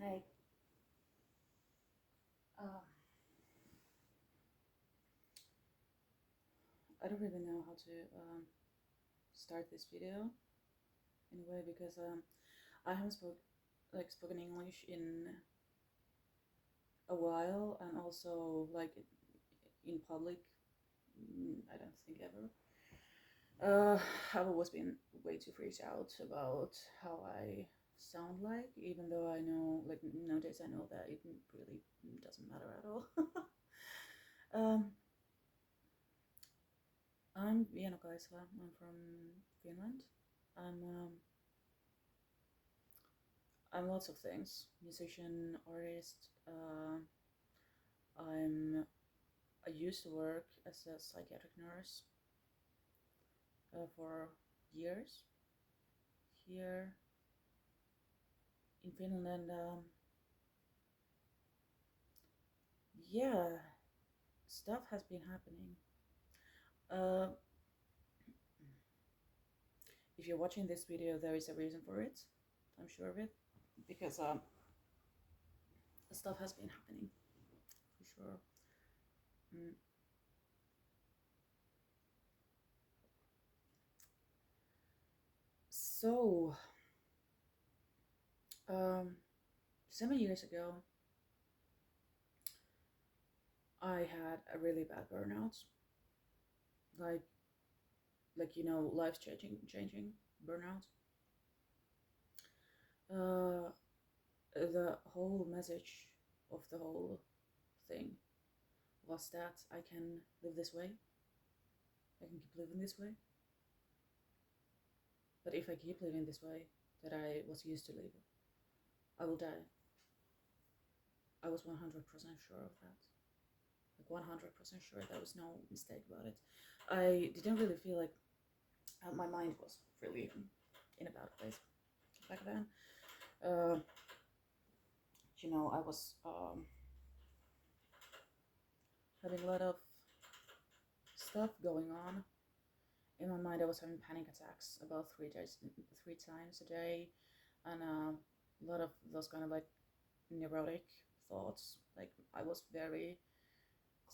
Hi. Uh, I don't really know how to start this video in a way because I haven't spoken English in a while, and also like in public. I don't think ever. I've always been way too freaked out about how I sound like, even though I know, like nowadays, I know that it really doesn't matter at all. um, I'm Vienna Kaisla. I'm from Finland. I'm I'm lots of things: musician, artist. I'm I used to work as a psychiatric nurse for years here in Finland, and yeah, stuff has been happening. Uh, if you're watching this video, there is a reason for it. I'm sure of it, because stuff has been happening for sure. Mm. So, um, 7 years ago, I had a really bad burnout. Like life changing burnout. uh the whole message of the whole thing was that I can live this way, I can keep living this way, but if I keep living this way that I was used to live, I will die. I was 100% sure of that, like 100% sure. There was no mistake about it. I didn't really feel like my mind was really in a bad place back then. uh, I was having a lot of stuff going on in my mind. I was having panic attacks about 3 times a day, and a lot of those kind of like neurotic thoughts. Like I was very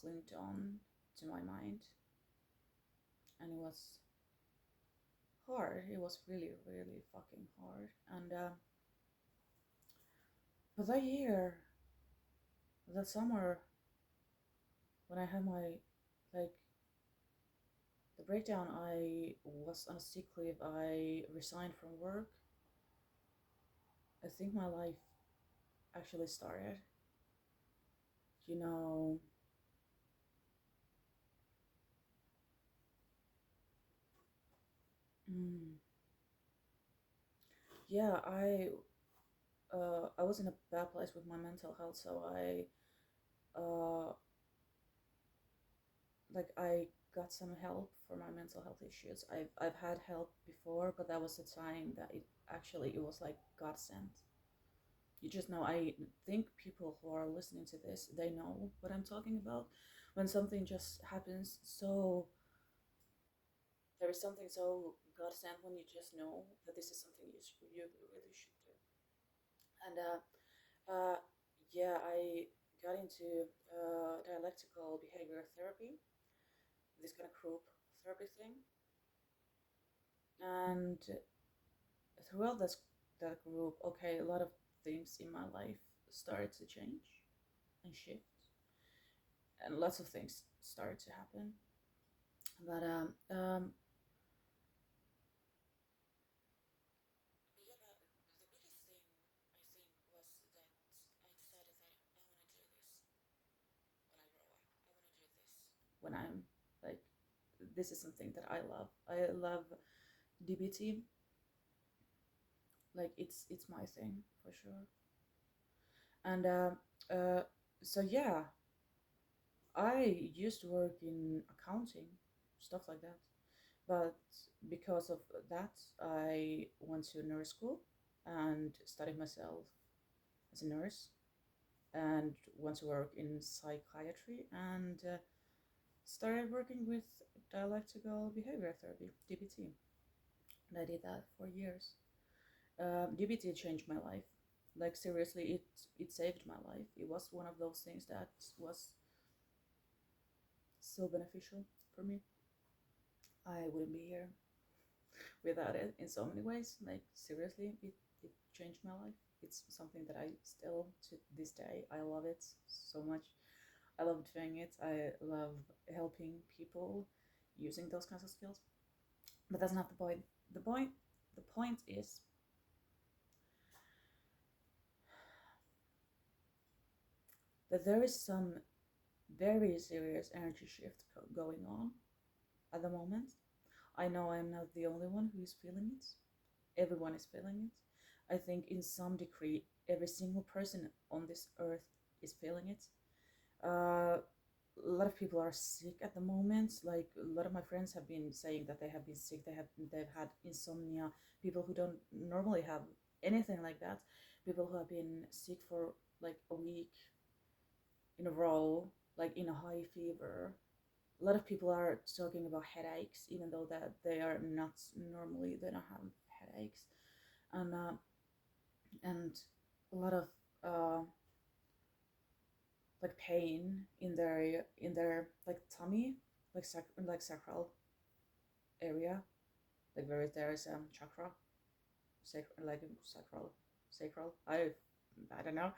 clinged on to my mind, and it was hard. It was really, really fucking hard. And but that year, that summer, when I had my like the breakdown, I was on a sick leave. I resigned from work. I think my life actually started. You know, mm, yeah, I was in a bad place with my mental health, so uh I got some help for my mental health issues. I've had help before, but that was the time that it was like God sent. You just know. I think people who are listening to this, they know what I'm talking about. When something just happens, so there is something so God sent, when you just know that this is something you really should do. And yeah, I got into dialectical behavior therapy, this kind of group therapy thing. And throughout that group, okay, a lot of things in my life started to change and shift, and lots of things started to happen. But yeah, the biggest thing I think was that I decided that I want to do this when I grow up. I want to do this when I'm like, this is something that I love. I love DBT. Like it's my thing for sure. And uh, so yeah, I used to work in accounting, stuff like that. But because of that, I went to nurse school and studied myself as a nurse, and went to work in psychiatry, and started working with dialectical behavior therapy, DBT. And I did that for years. DBT changed my life. Like seriously, it saved my life. It was one of those things that was so beneficial for me. I wouldn't be here without it in so many ways. Like seriously, it changed my life. It's something that I still to this day I love it so much. I love doing it. I love helping people using those kinds of skills. But that's not the point. The point the point is that there is some very serious energy shift going on at the moment. I know I'm not the only one who is feeling it. Everyone is feeling it. I think in some degree, every single person on this earth is feeling it. Uh, a lot of people are sick at the moment. Like a lot of my friends have been saying that they have been sick. They've had insomnia. People who don't normally have anything like that. People who have been sick for like a week in a row, like in a high fever. A lot of people are talking about headaches, even though that they are not normally they don't have headaches, and and a lot of uh, like pain in their like tummy, like sacral area, like where there is chakra, like sacral, sacral. I don't know.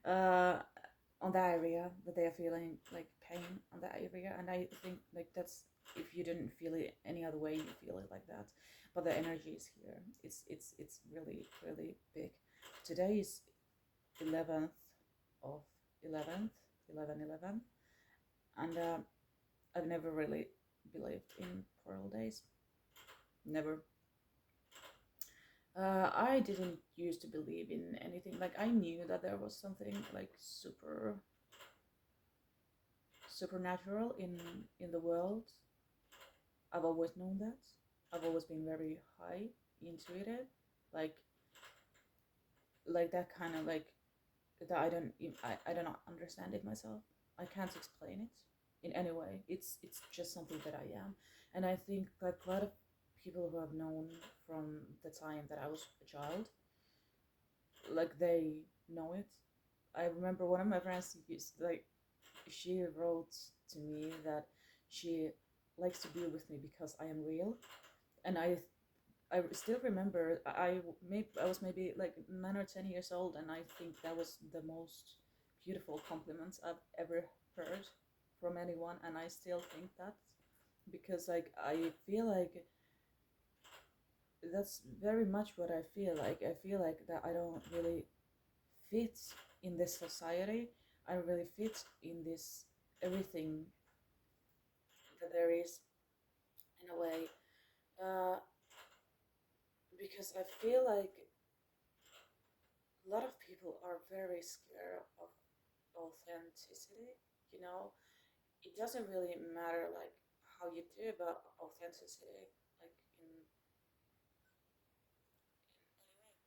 Uh, on that area that they are feeling like pain on that area, and I think like that's if you didn't feel it any other way, you feel it like that. But the energy is here. It's really really big. Today is 11th of 11th 11/11, and I've never really believed in portal days. Never. I didn't used to believe in anything. Like I knew that there was something like supernatural in the world. I've always known that. I've always been very high intuitive, like that kind of like that. I don't understand it myself. I can't explain it in any way. It's just something that I am, and I think like a lot of people who have known from the time that I was a child, like they know it. I remember one of my friends used like she wrote to me that she likes to be with me because I am real, and I still remember I was maybe like 9 or 10 years old, and I think that was the most beautiful compliment I've ever heard from anyone, and I still think that because like I feel like that's very much what I feel like. I feel like that I don't really fit in this society. I don't really fit in this everything that there is in a way. Uh, because I feel like a lot of people are very scared of authenticity. You know, it doesn't really matter like how you do about authenticity, like in any way.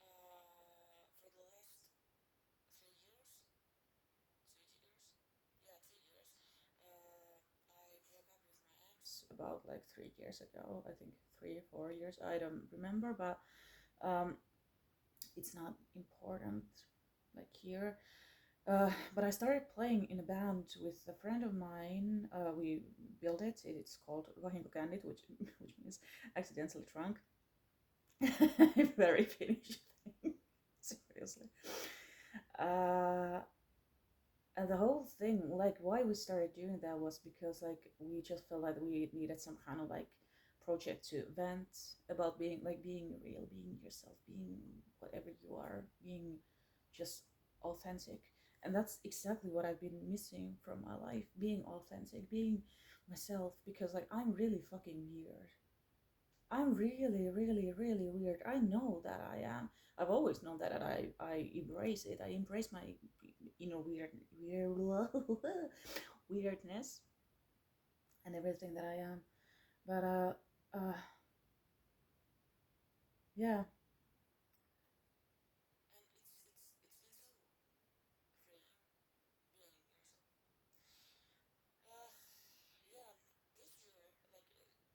Um, for the last 3 years, 2 years, yeah, 2 years. I broke up with my ex about like 3 years ago. I think 3 or 4 years. I don't remember, but um, it's not important like here. But I started playing in a band with a friend of mine. We built it. It's called Vahinko Candid, which means accidentally drunk. Very Finnish thing, seriously. Uh, and the whole thing, like why we started doing that was because like we just felt like we needed some kind of like project to vent about being real, being yourself, being whatever you are, being just authentic. And that's exactly what I've been missing from my life, being authentic, being myself, because like I'm really fucking weird. I'm really, really, really weird. I know that I am. I've always known that, and I embrace it. I embrace my weird weirdness and everything that I am. But yeah. And it's been so freeing being yourself. Yeah, this year, like stuff has been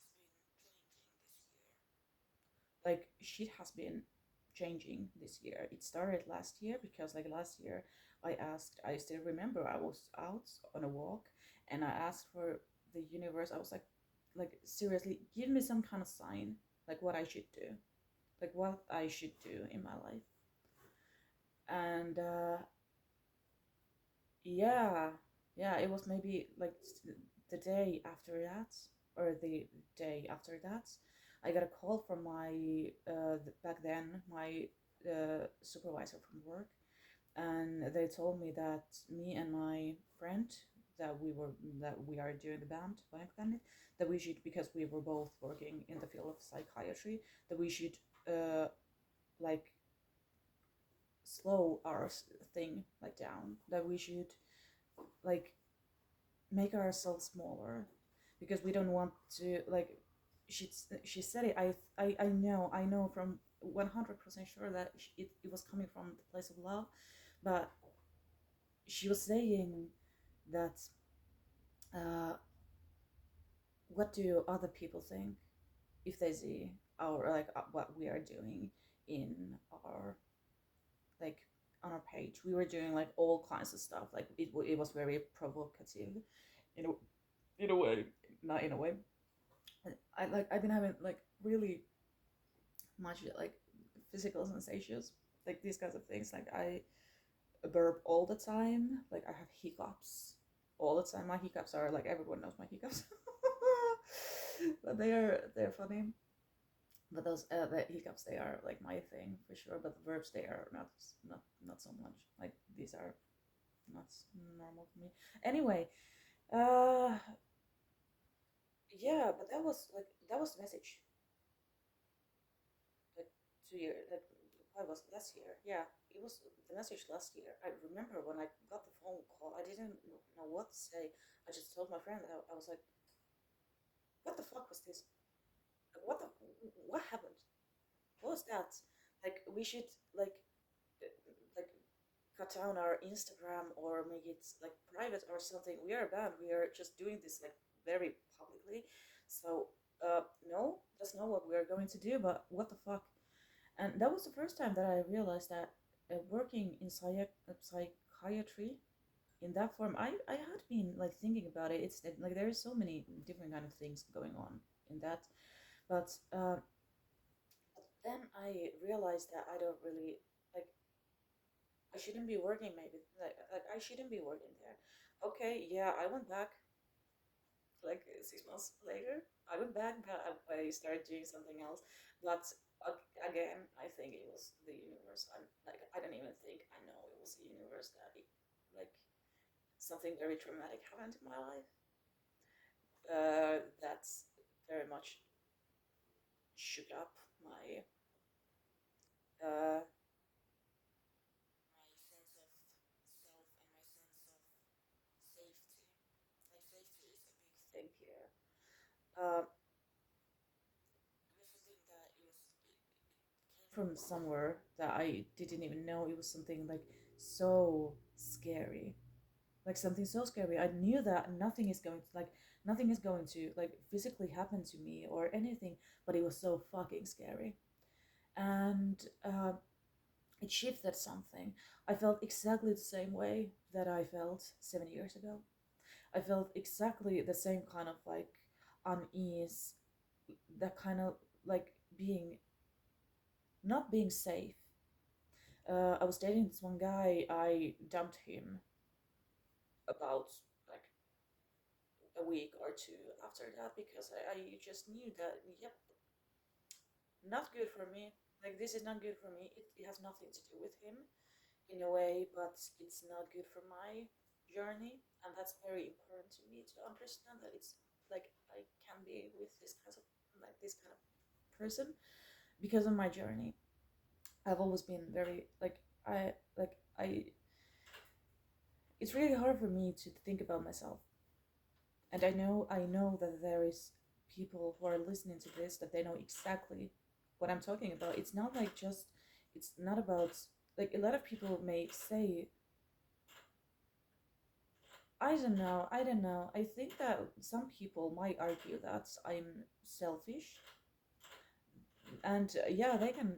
changing this like shit has been changing this year. It started last year because like last year I still remember I was out on a walk and I asked for the universe. I was like seriously, give me some kind of sign, like what I should do, like what I should do in my life. And yeah, yeah, it was maybe like the day after that, or the day after that, I got a call from my back then my supervisor from work, and they told me that me and my friend that we were that we are doing the band Blank Bandit, that we should, because we were both working in the field of psychiatry, that we should uh like slow our thing like down, that we should like make ourselves smaller, because we don't want to like she said it. I know from 100% sure that it was coming from the place of love, but she was saying that uh, what do other people think if they see our like what we are doing in our like on our page. We were doing like all kinds of stuff, like it was very provocative in a way, not in a way. I've been having like really much like physical sensations, like these kinds of things. Like I burp all the time. Like I have hiccups all the time. My hiccups are like everyone knows my hiccups, but they're funny. But those the hiccups, they are like my thing for sure. But the verbs, they are not so much. Like these are not normal for me. Anyway, uh, yeah, but that was the message like 2 years, like I was last year. Yeah, it was the message last year. I remember when I got the phone call, I didn't know what to say. I just told my friend that I was like, "What the fuck was this? Like, what happened? What was that? Like, we should like like cut down our Instagram or make it like private or something. We are bad. We are just doing this like very publicly. So no, that's not what we are going to do. But what the fuck?" And that was the first time that I realized that working in psychiatry in that form, I had been like thinking about it. It's like there is so many different kind of things going on in that, but then I realized that I don't really like. I shouldn't be working. Maybe like I shouldn't be working there. Okay, yeah, I went back like 6 months later. I went back, but I started doing something else. But again, I think it was the universe. I don't even think I know it was the universe that like something very traumatic happened in my life. That's very much shook up my uh, my sense of self and my sense of safety. Like safety is a big thing here. Uh, it was something that it came from somewhere that I didn't even know. It was something like so scary, like something so scary. I knew that nothing is going to like physically happen to me or anything, but it was so fucking scary. And it shifted something. I felt exactly the same way that I felt 7 years ago. I felt exactly the same kind of like unease, that kind of like being not being safe. I was dating this one guy. I dumped him about like a week or two after that because I just knew that, yep, not good for me. Like, this is not good for me. It has nothing to do with him in a way, but it's not good for my journey. And that's very important to me to understand that it's like I can be with this kind of person because of my journey. I've always been very like I it's really hard for me to think about myself. And I know that there is people who are listening to this, that they know exactly what I'm talking about. It's not like just it's not about like a lot of people may say, I don't know. I think that some people might argue that I'm selfish, And yeah, they can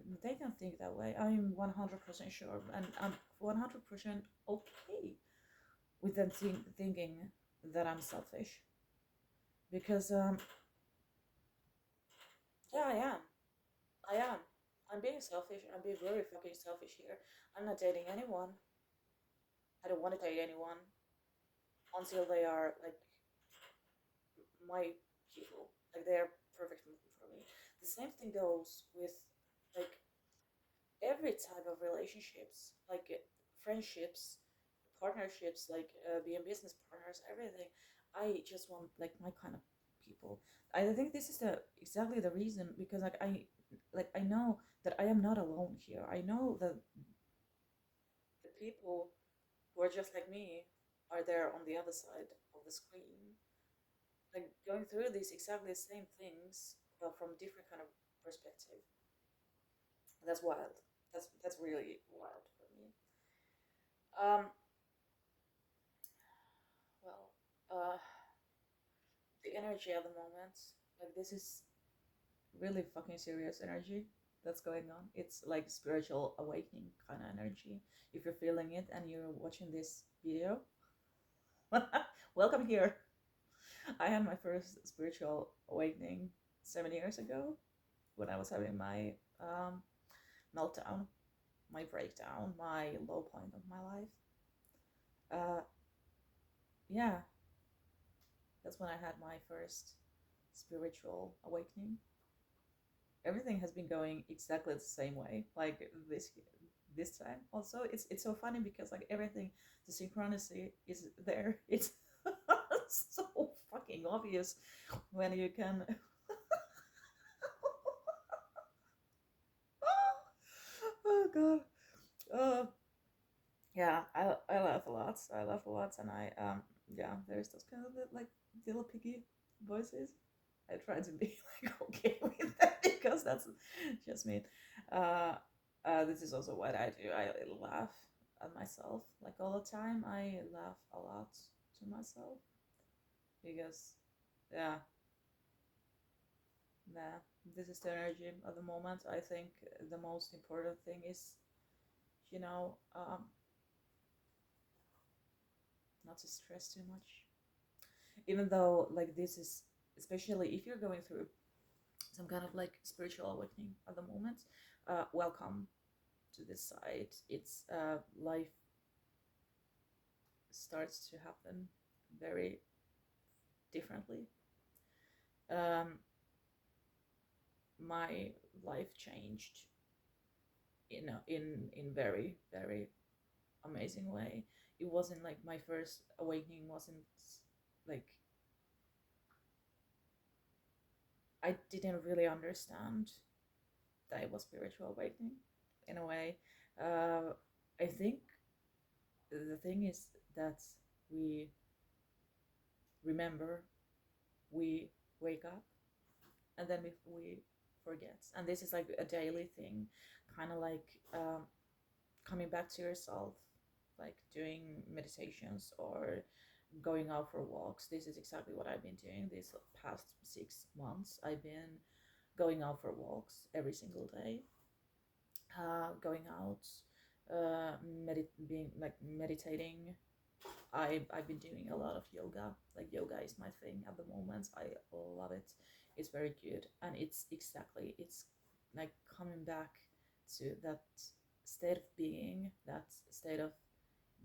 think that way. I'm 100% sure, and I'm 100% okay with them thinking that I'm selfish, because yeah, I am. I'm being selfish. I'm being very fucking selfish here. I'm not dating anyone. I don't want to date anyone until they are like my people. Like they are perfect for me. The same thing goes with like every type of relationships, like friendships, partnerships, like being business partners, everything. I just want like my kind of people. I think this is the exactly the reason, because I know that I am not alone here. I know that the people who are just like me are there on the other side of the screen, like going through these exactly the same things, but from different kind of perspective. That's wild. That's really wild for me. Um, well, the energy at the moment, like this is really fucking serious energy that's going on. It's like spiritual awakening kind of energy. If you're feeling it and you're watching this video, welcome here. I had my first spiritual awakening 7 years ago when I was having my meltdown, my breakdown, my low point of my life. Uh, yeah, that's when I had my first spiritual awakening. Everything has been going exactly the same way. Like this time. Also, it's so funny because like everything, the synchronicity is there. It's so fucking obvious when you can. Oh god. Uh, yeah, I laugh a lot. I laugh a lot, and I yeah, there's those kind of like little piggy voices. I try to be like okay with that because that's just me. Uh, this is also what I do. I laugh at myself like all the time. I laugh a lot to myself because yeah, nah, this is the energy of the moment. I think the most important thing is, you know, not to stress too much. Even though like this is, especially if you're going through some kind of like spiritual awakening at the moment, welcome to this side. It's life starts to happen very differently. Um, my life changed in very amazing way. It wasn't like my first awakening wasn't like I didn't really understand that it was spiritual awakening in a way. Uh, I think the thing is that we remember, we wake up, and then we forget. And this is like a daily thing, kind of like coming back to yourself, like doing meditations or going out for walks. This is exactly what I've been doing these past 6 months. I've been going out for walks every single day, going out, being like meditating. I've been doing a lot of yoga. Like yoga is my thing at the moment. I love it. It's very good, and it's like coming back to that state of being, that state of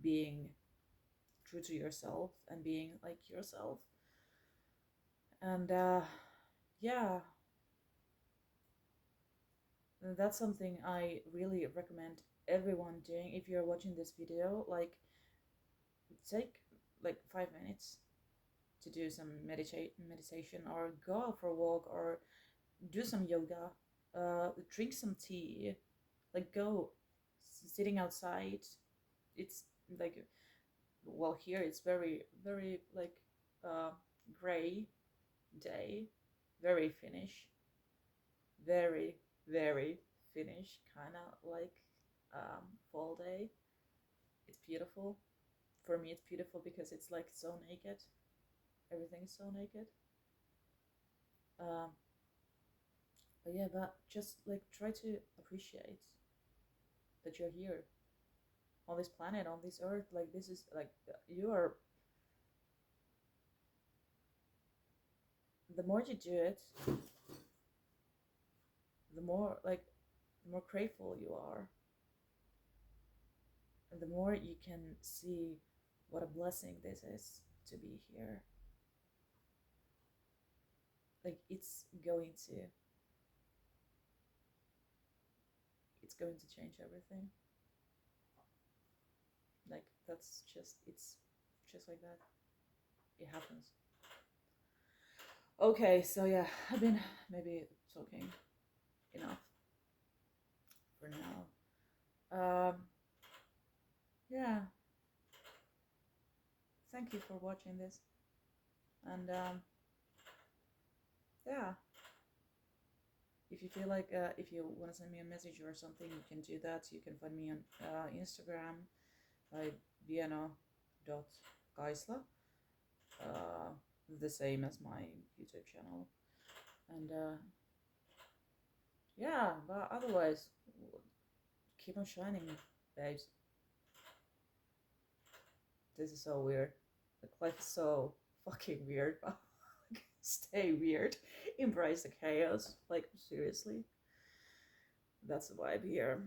being true to yourself and being like yourself. And yeah, that's something I really recommend everyone doing. If you're watching this video, like take like 5 minutes to do some meditation or go out for a walk or do some yoga, drink some tea, like go sitting outside. It's like, well, here it's very like uh, gray day, very Finnish, very very Finnish, kind of like fall day. It's beautiful. For me, it's beautiful because it's like so naked. Everything is so naked. Um, But yeah, but just like try to appreciate that you're here on this planet, on this earth. Like this is like you are. The more you do it, the more like the more grateful you are, and the more you can see what a blessing this is to be here. Like it's going to change everything. Like that's just it's just like that. It happens. Okay, so yeah, I've been maybe talking enough for now. Yeah, thank you for watching this, and yeah, if you feel like if you want to send me a message or something, you can do that. You can find me on Instagram by vienna.geisler, uh, the same as my YouTube channel, and yeah, but otherwise, keep on shining, babes. This is so weird. Like life is so fucking weird. Stay weird. Embrace the chaos. Like seriously. That's the vibe here.